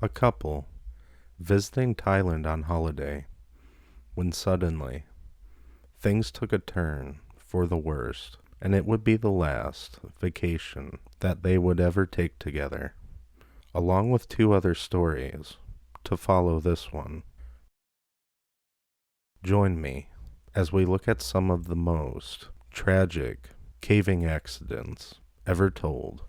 A couple visiting Thailand on holiday, when suddenly things took a turn for the worst, and it would be the last vacation that they would ever take together, along with two other stories to follow this one. Join me as we look at some of the most tragic caving accidents ever told.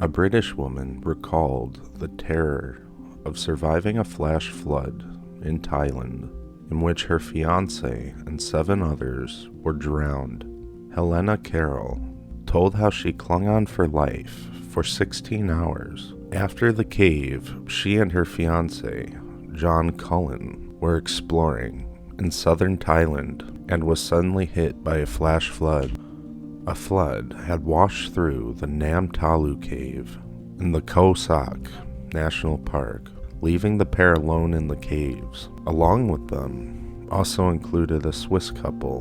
A British woman recalled the terror of surviving a flash flood in Thailand, in which her fiancé and 7 others were drowned. Helena Carroll told how she clung on for life for 16 hours. After the cave she and her fiancé, John Cullen, were exploring in southern Thailand and was suddenly hit by a flash flood. A flood had washed through the Nam Talu cave in the Koh Sak National Park, leaving the pair alone in the caves. Along with them also included a Swiss couple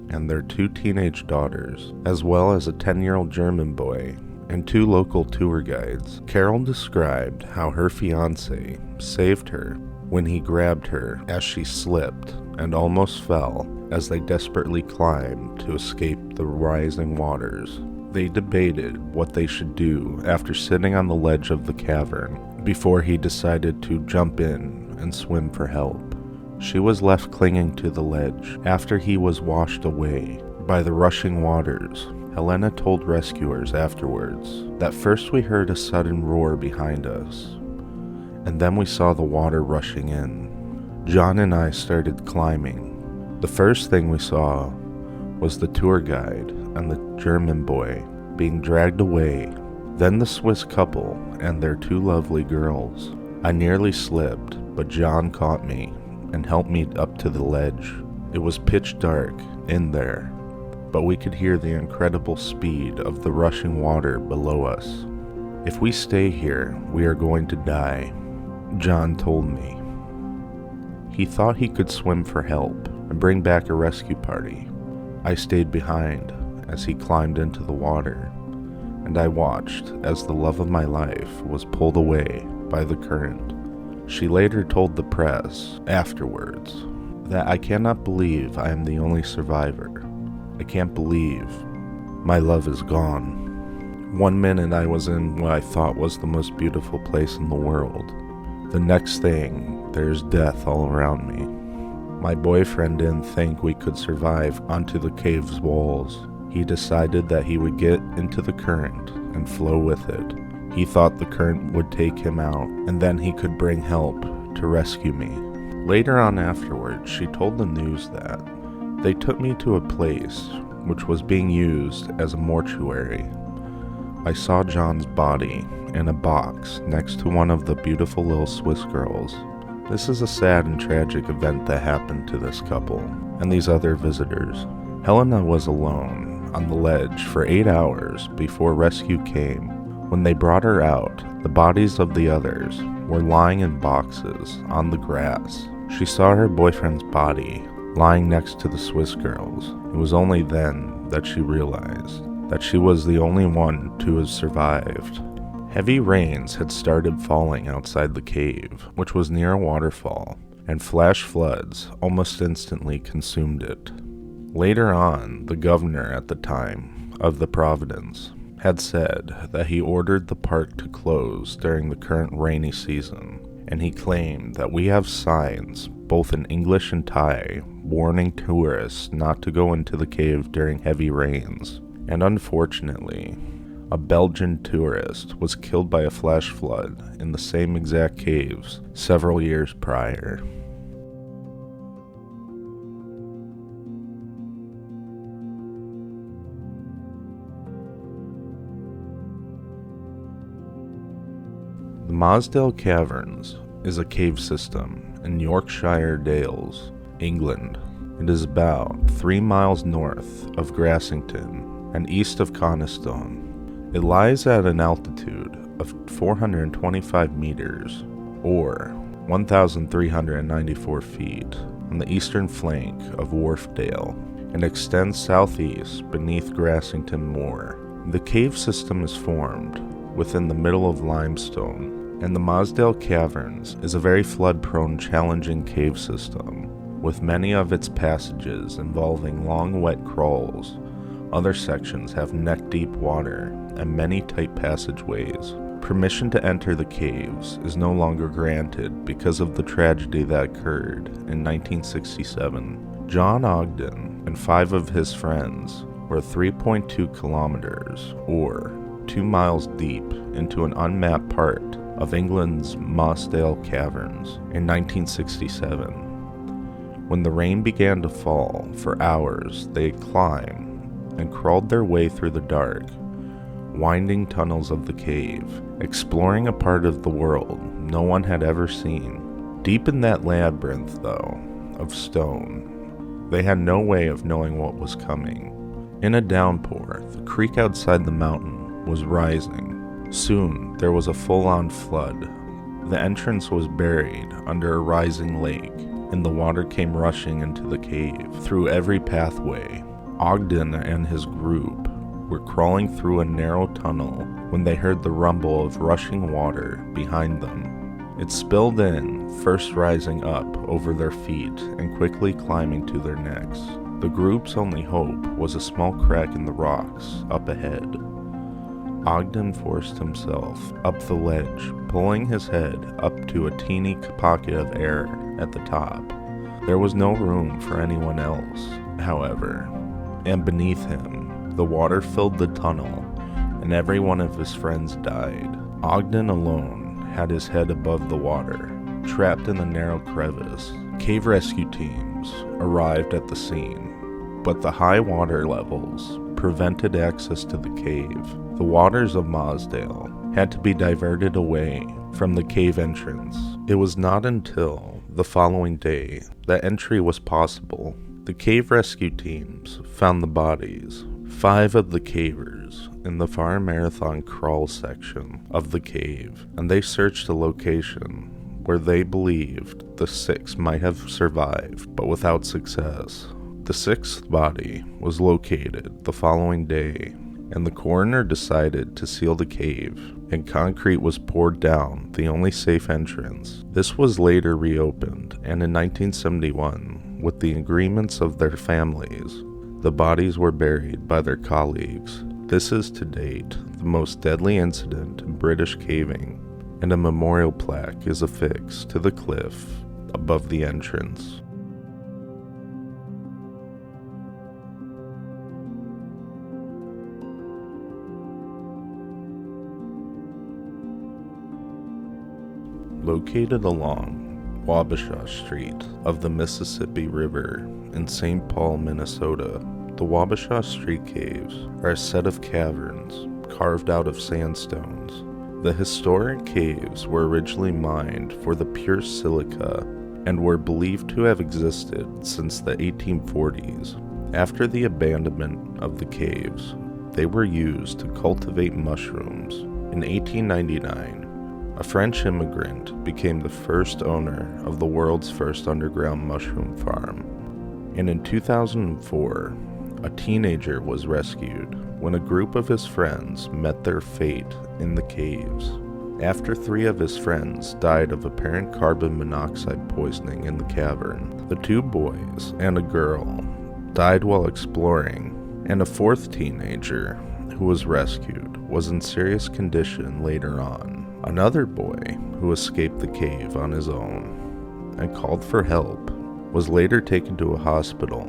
and their 2 teenage daughters, as well as a 10-year-old German boy and 2 local tour guides. Carol described how her fiancé saved her when he grabbed her as she slipped and almost fell as they desperately climbed to escape the rising waters. They debated what they should do after sitting on the ledge of the cavern before he decided to jump in and swim for help. She was left clinging to the ledge after he was washed away by the rushing waters. Helena told rescuers afterwards that first we heard a sudden roar behind us, and then we saw the water rushing in. John and I started climbing. The first thing we saw was the tour guide and the German boy being dragged away, then the Swiss couple and their 2 lovely girls. I nearly slipped, but John caught me and helped me up to the ledge. It was pitch dark in there, but we could hear the incredible speed of the rushing water below us. If we stay here, we are going to die, John told me. He thought he could swim for help and bring back a rescue party. I stayed behind as he climbed into the water, and I watched as the love of my life was pulled away by the current. She later told the press afterwards that I cannot believe I am the only survivor. I can't believe my love is gone. One minute I was in what I thought was the most beautiful place in the world. The next thing, there's death all around me. My boyfriend didn't think we could survive onto the cave's walls. He decided that he would get into the current and flow with it. He thought the current would take him out, and then he could bring help to rescue me. Later on afterwards, she told the news that they took me to a place which was being used as a mortuary. I saw John's body in a box next to one of the beautiful little Swiss girls. This is a sad and tragic event that happened to this couple and these other visitors. Helena was alone on the ledge for 8 hours before rescue came. When they brought her out, the bodies of the others were lying in boxes on the grass. She saw her boyfriend's body lying next to the Swiss girls. It was only then that she realized that she was the only one to have survived. Heavy rains had started falling outside the cave, which was near a waterfall, and flash floods almost instantly consumed it. Later on, the governor at the time of the province had said that he ordered the park to close during the current rainy season, and he claimed that we have signs, both in English and Thai, warning tourists not to go into the cave during heavy rains. And unfortunately, a Belgian tourist was killed by a flash flood in the same exact caves several years prior. The Mossdale Caverns is a cave system in Yorkshire Dales, England. It is about 3 miles north of Grassington and east of Coniston. It lies at an altitude of 425 meters, or 1,394 feet, on the eastern flank of Wharfdale, and extends southeast beneath Grassington Moor. The cave system is formed within the middle of limestone, and the Mossdale Caverns is a very flood-prone, challenging cave system, with many of its passages involving long, wet crawls. Other sections have neck-deep water and many tight passageways. Permission to enter the caves is no longer granted because of the tragedy that occurred in 1967. John Ogden and 5 of his friends were 3.2 kilometers, or 2 miles deep, into an unmapped part of England's Mossdale Caverns in 1967. When the rain began to fall for hours, they climbed and crawled their way through the dark, winding tunnels of the cave, exploring a part of the world no one had ever seen. Deep in that labyrinth, though, of stone, they had no way of knowing what was coming. In a downpour, the creek outside the mountain was rising. Soon, there was a full-on flood. The entrance was buried under a rising lake, and the water came rushing into the cave through every pathway. Ogden and his group were crawling through a narrow tunnel when they heard the rumble of rushing water behind them. It spilled in, first rising up over their feet and quickly climbing to their necks. The group's only hope was a small crack in the rocks up ahead. Ogden forced himself up the ledge, pulling his head up to a teeny pocket of air at the top. There was no room for anyone else, however, and beneath him, the water filled the tunnel, and every one of his friends died. Ogden alone had his head above the water, trapped in the narrow crevice. Cave rescue teams arrived at the scene, but the high water levels prevented access to the cave. The waters of Mossdale had to be diverted away from the cave entrance. It was not until the following day that entry was possible. The cave rescue teams found the bodies, 5 of the cavers, in the far marathon crawl section of the cave, and they searched a location where they believed the 6 might have survived, but without success. The 6th body was located the following day, and the coroner decided to seal the cave, and concrete was poured down the only safe entrance. This was later reopened, and in 1971, with the agreements of their families, the bodies were buried by their colleagues. This is to date the most deadly incident in British caving, and a memorial plaque is affixed to the cliff above the entrance. Located along Wabasha Street of the Mississippi River in St. Paul, Minnesota, the Wabasha Street Caves are a set of caverns carved out of sandstones. The historic caves were originally mined for the pure silica and were believed to have existed since the 1840s. After the abandonment of the caves, they were used to cultivate mushrooms. In 1899, a French immigrant became the first owner of the world's first underground mushroom farm. And in 2004, a teenager was rescued when a group of his friends met their fate in the caves. After 3 of his friends died of apparent carbon monoxide poisoning in the cavern, the 2 boys and a girl died while exploring, and a 4th teenager who was rescued was in serious condition later on. Another boy, who escaped the cave on his own and called for help, was later taken to a hospital,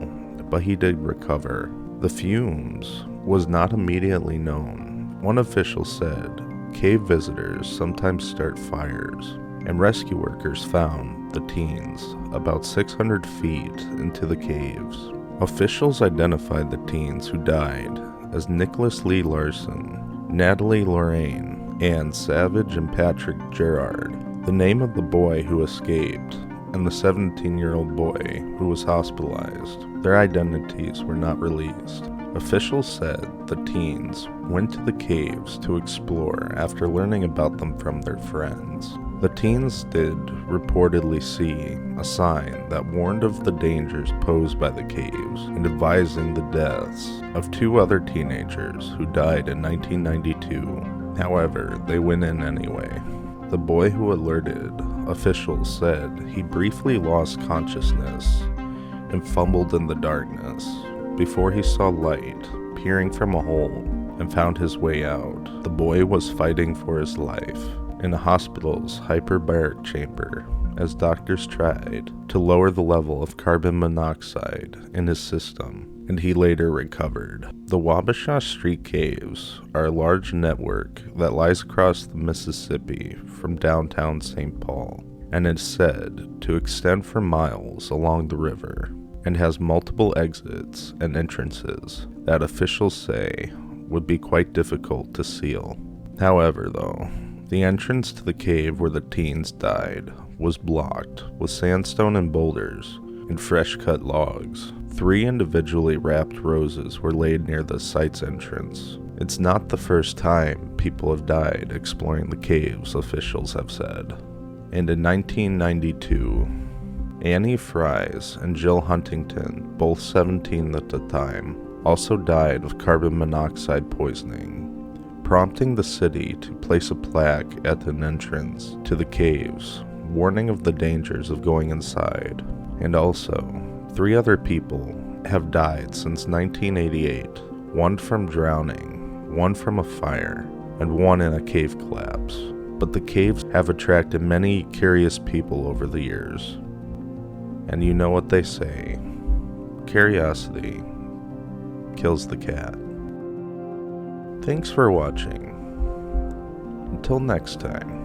but he did recover. The fumes was not immediately known. One official said cave visitors sometimes start fires, and rescue workers found the teens about 600 feet into the caves. Officials identified the teens who died as Nicholas Lee Larson, Natalie Lorraine, and Savage and Patrick Gerard. The name of the boy who escaped and the 17-year-old boy who was hospitalized, their identities were not released. Officials said the teens went to the caves to explore after learning about them from their friends. The teens did reportedly see a sign that warned of the dangers posed by the caves and advising the deaths of 2 other teenagers who died in 1992. However, they went in anyway. The boy who alerted officials said he briefly lost consciousness and fumbled in the darkness before he saw light peering from a hole and found his way out. The boy was fighting for his life in a hospital's hyperbaric chamber as doctors tried to lower the level of carbon monoxide in his system, and he later recovered. The Wabasha Street Caves are a large network that lies across the Mississippi from downtown St. Paul, and is said to extend for miles along the river, and has multiple exits and entrances that officials say would be quite difficult to seal. However, though, the entrance to the cave where the teens died was blocked with sandstone and boulders and fresh-cut logs. 3 individually wrapped roses were laid near the site's entrance. It's not the first time people have died exploring the caves, officials have said. And in 1992, Annie Fries and Jill Huntington, both 17 at the time, also died of carbon monoxide poisoning, prompting the city to place a plaque at an entrance to the caves, warning of the dangers of going inside. And also, 3 other people have died since 1988, 1 from drowning, 1 from a fire, and 1 in a cave collapse. But the caves have attracted many curious people over the years. And you know what they say, curiosity kills the cat. Thanks for watching. Until next time.